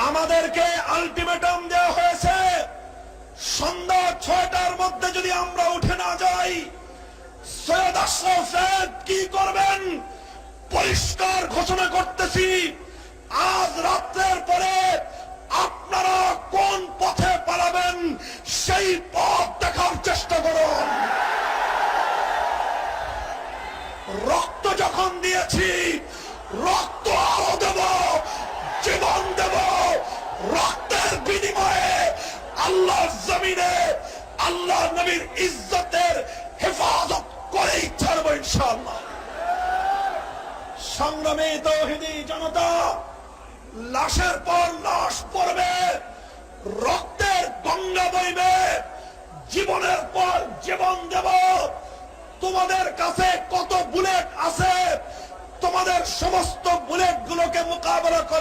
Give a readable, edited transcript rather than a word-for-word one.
আমাদেরকে আলটিমেটাম দেওয়া হয়েছে, সন্ধ্যা 6টার মধ্যে যদি আমরা উঠে না যাই সৈয়দ আশরাফ সাহেব কি করবেন পরিষ্কার ঘোষণা করতেছি। আজ রাত্রের পরে আপনারা কোন পথে পালাবেন সেই পথ দেখার চেষ্টা করুন। রক্ত যখন দিয়েছি রক্ত আরো দেব, জীবন দেব। রক্তের বিনিময়ে আল্লাহর জমিনে আল্লাহ নবীর ইজ্জতের হেফাজত করেই ছাড়ব ইনশাআল্লাহ। সংগ্রামী তাওহীদি জনতা, লাশের পর লাশ পড়বে, রক্তের গঙ্গা বইবে, জীবনের পর জীবন দেব। তোমাদের কাছে কত বুলেট আছে, তোমাদের সমস্ত বুলেট গুলোকে মোকাবেলা করার